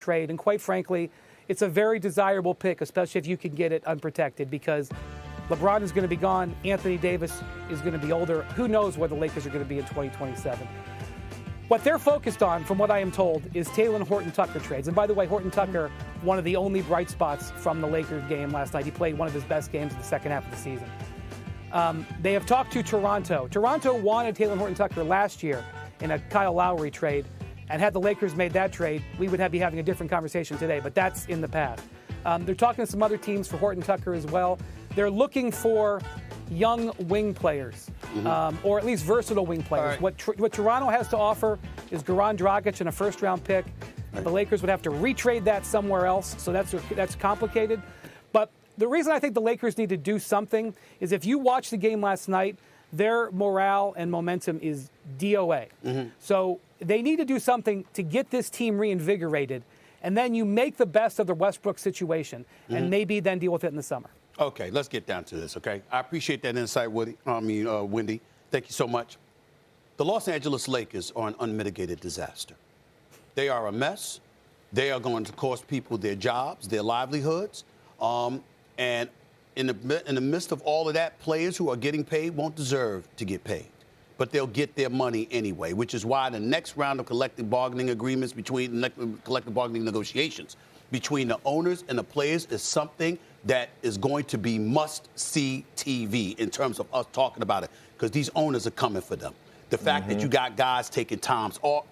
trade. And quite frankly, it's a very desirable pick, especially if you can get it unprotected, because LeBron is going to be gone. Anthony Davis is going to be older. Who knows where the Lakers are going to be in 2027. What they're focused on, from what I am told, is Taylor Horton-Tucker trades. And by the way, Horton-Tucker, one of the only bright spots from the Lakers game last night. He played one of his best games in the second half of the season. They have talked to Toronto. Toronto wanted Taylor Horton-Tucker last year in a Kyle Lowry trade. And had the Lakers made that trade, we would be having a different conversation today. But that's in the past. They're talking to some other teams for Horton-Tucker as well. They're looking for young wing players, or at least versatile wing players. Right. What Toronto has to offer is Goran Dragic and a first-round pick. Right. The Lakers would have to retrade that somewhere else, so that's complicated. But the reason I think the Lakers need to do something is if you watch the game last night, their morale and momentum is DOA. So they need to do something to get this team reinvigorated, and then you make the best of the Westbrook situation, and maybe then deal with it in the summer. Okay, let's get down to this, okay? I appreciate that insight, Wendy. Thank you so much. The Los Angeles Lakers are an unmitigated disaster. They are a mess. They are going to cost people their jobs, their livelihoods. And in the midst of all of that, players who are getting paid won't deserve to get paid. But they'll get their money anyway, which is why the next round of collective bargaining agreements collective bargaining negotiations between the owners and the players is something that is going to be must-see TV in terms of us talking about it, because these owners are coming for them. The fact that you got guys taking time off,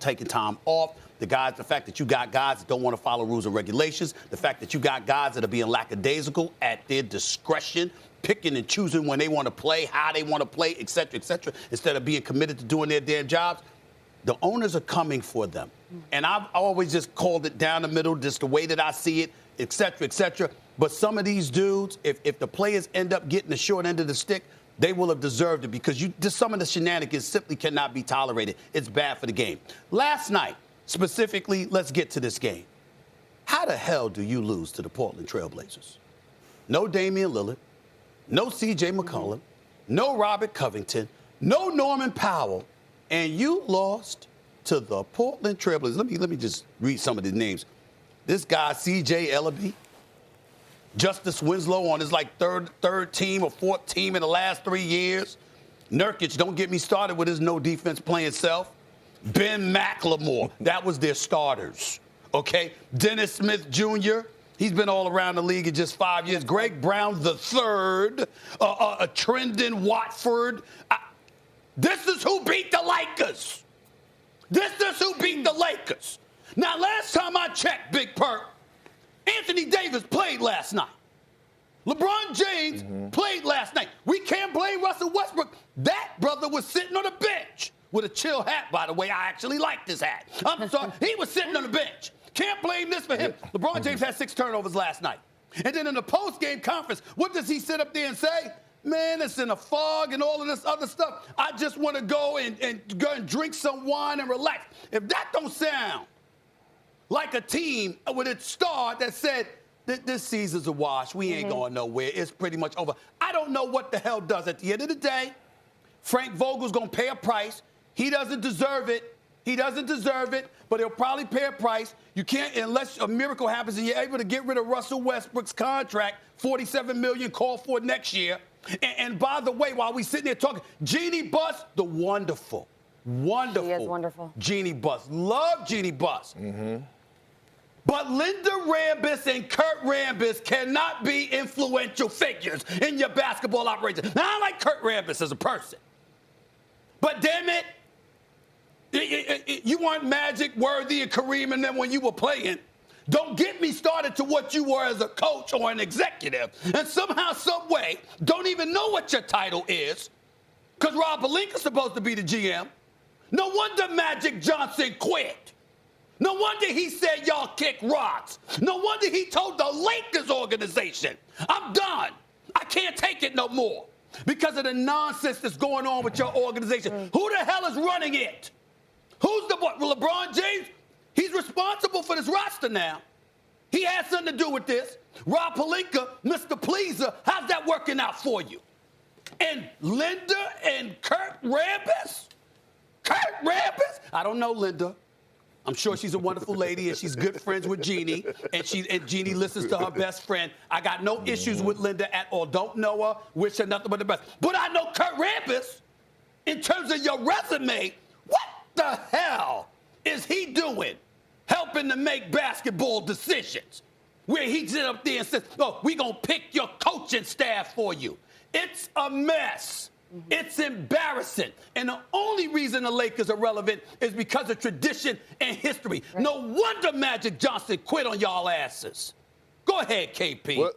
the fact that you got guys that don't want to follow rules and regulations, the fact that you got guys that are being lackadaisical at their discretion, picking and choosing when they want to play, how they want to play, et cetera, instead of being committed to doing their damn jobs. The owners are coming for them. And I've always just called it down the middle, just the way that I see it, et cetera. But some of these dudes, if the players end up getting the short end of the stick, they will have deserved it, because just some of the shenanigans simply cannot be tolerated. It's bad for the game. Last night, specifically, let's get to this game. How the hell do you lose to the Portland Trailblazers? No Damian Lillard, no C.J. McCollum, no Robert Covington, no Norman Powell, and you lost to the Portland Trailblazers. Let me just read some of the names. This guy, C.J. Ellaby, Justice Winslow on his third team or fourth team in the last 3 years. Nurkic, don't get me started with his no defense playing self. Ben McLemore, that was their starters. Okay, Dennis Smith Jr., he's been all around the league in just 5 years. Greg Brown III, Trendon Watford. This is who beat the Lakers. Now, last time I checked, Big Perk, Anthony Davis played last night. LeBron James played last night. We can't blame Russell Westbrook. That brother was sitting on a bench with a chill hat, by the way. I actually like this hat. I'm sorry. He was sitting on the bench. Can't blame this for him. LeBron James had 6 turnovers last night. And then in the post-game conference, what does he sit up there and say? Man, it's in a fog and all of this other stuff. I just want to go and drink some wine and relax. If that don't sound like a team with its star that said, this season's a wash, we ain't going nowhere, it's pretty much over, I don't know what the hell does. At the end of the day, Frank Vogel's going to pay a price. He doesn't deserve it, but he'll probably pay a price. You can't, unless a miracle happens and you're able to get rid of Russell Westbrook's contract, $47 million called for next year. And by the way, while we sitting there talking, Jeannie Buss, the wonderful. She is wonderful. Jeannie Buss. Love Jeannie Buss. But Linda Rambis and Kurt Rambis cannot be influential figures in your basketball operation. Now, I like Kurt Rambis as a person. But damn it, you weren't Magic, Worthy, and Kareem and them when you were playing. Don't get me started to what you were as a coach or an executive. And somehow, some way, don't even know what your title is, because Rob Pelinka's supposed to be the GM. No wonder Magic Johnson quit. No wonder he said y'all kick rocks. No wonder he told the Lakers organization, I'm done. I can't take it no more because of the nonsense that's going on with your organization. Who the hell is running it? Who's the boy? LeBron James? He's responsible for this roster now. He has something to do with this. Rob Pelinka, Mr. Pleaser, how's that working out for you? And Linda and Kurt Rambis? I don't know, Linda. I'm sure she's a wonderful lady, and she's good friends with Jeannie, and Jeannie listens to her best friend. I got no issues with Linda at all. Don't know her, wish her nothing but the best. But I know Kurt Rambis, in terms of your resume, what the hell is he doing helping to make basketball decisions? Where he sit up there and says, oh, we're going to pick your coaching staff for you. It's a mess. It's embarrassing. And the only reason the Lakers are relevant is because of tradition and history. Right. No wonder Magic Johnson quit on y'all asses. Go ahead, KP.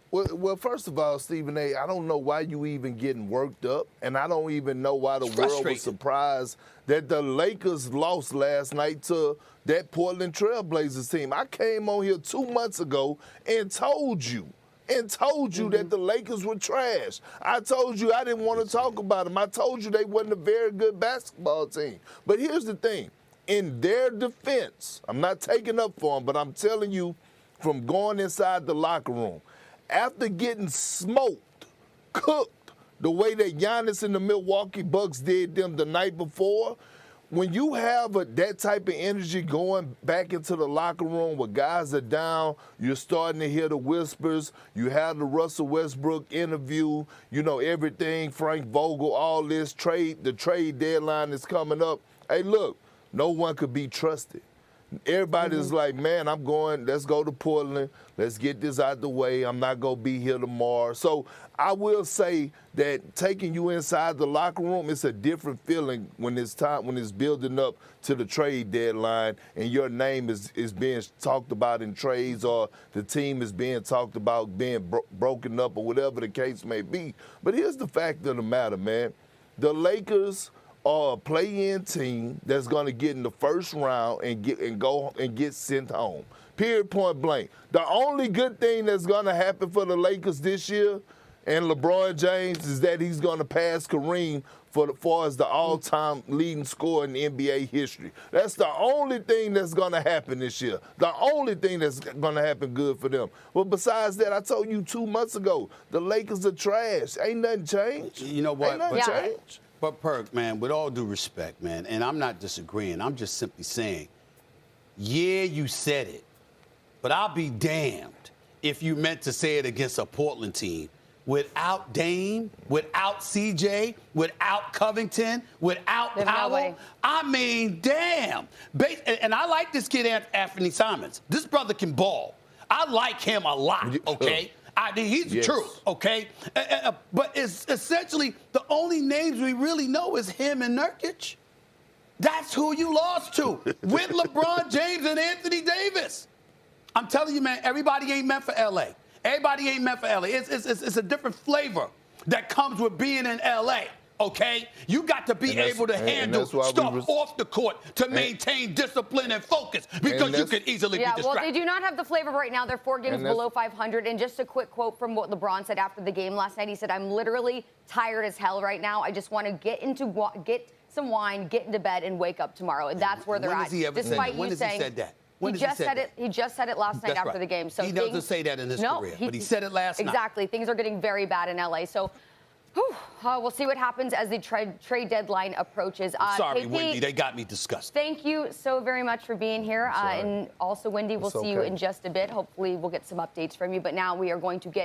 Well, first of all, Stephen A., I don't know why you even getting worked up, and I don't even know why the world was surprised that the Lakers lost last night to that Portland Trail Blazers team. I came on here 2 months ago and told you that the Lakers were trash. I told you I didn't want to talk about them. I told you they wasn't a very good basketball team. But here's the thing. In their defense, I'm not taking up for them, but I'm telling you from going inside the locker room, after getting smoked, cooked, the way that Giannis and the Milwaukee Bucks did them the night before, when you have that type of energy going back into the locker room where guys are down, you're starting to hear the whispers. You have the Russell Westbrook interview, everything, Frank Vogel, all this trade, the trade deadline is coming up. Hey, look, no one could be trusted. Everybody's like, man, let's go to Portland. Let's get this out the way. I'm not going to be here tomorrow. So I will say that taking you inside the locker room, it's a different feeling when it's building up to the trade deadline and your name is being talked about in trades or the team is being talked about being broken up or whatever the case may be. But here's the fact of the matter, man. The Lakers are a play-in team that's going to get in the first round and get sent home. Period, point blank. The only good thing that's going to happen for the Lakers this year and LeBron James is that he's going to pass Kareem for far as the all-time leading scorer in NBA history. That's the only thing that's going to happen this year. The only thing that's going to happen good for them. But besides that, I told you 2 months ago, the Lakers are trash. Ain't nothing changed. You know what? Ain't nothing changed. But, Perk, man, with all due respect, man, and I'm not disagreeing. I'm just simply saying, yeah, you said it. But I'll be damned if you meant to say it against a Portland team without Dame, without CJ, without Covington, without Powell. I mean, damn. And I like this kid, Anthony Simons. This brother can ball. I like him a lot, okay? He's the truth, okay? But it's essentially the only names we really know is him and Nurkic. That's who you lost to with LeBron James and Anthony Davis. I'm telling you, man, everybody ain't meant for L.A. Everybody ain't meant for L.A. It's a different flavor that comes with being in L.A., okay? You got to be able to handle stuff off the court to maintain discipline and focus because you could easily be distracted. Well, they do not have the flavor right now. They're 4 games below 500. And just a quick quote from what LeBron said after the game last night. He said, I'm literally tired as hell right now. I just want to get some wine, get into bed, and wake up tomorrow. And that's where they're at. Despite you saying, he just said it last night after the game. So he doesn't say that in his career, but he said it last night. Exactly. Things are getting very bad in L.A. So we'll see what happens as the trade deadline approaches. Sorry, KP, Wendy, they got me disgusted. Thank you so very much for being here. And also, Wendy, we'll see you in just a bit. Hopefully, we'll get some updates from you. But now we are going to get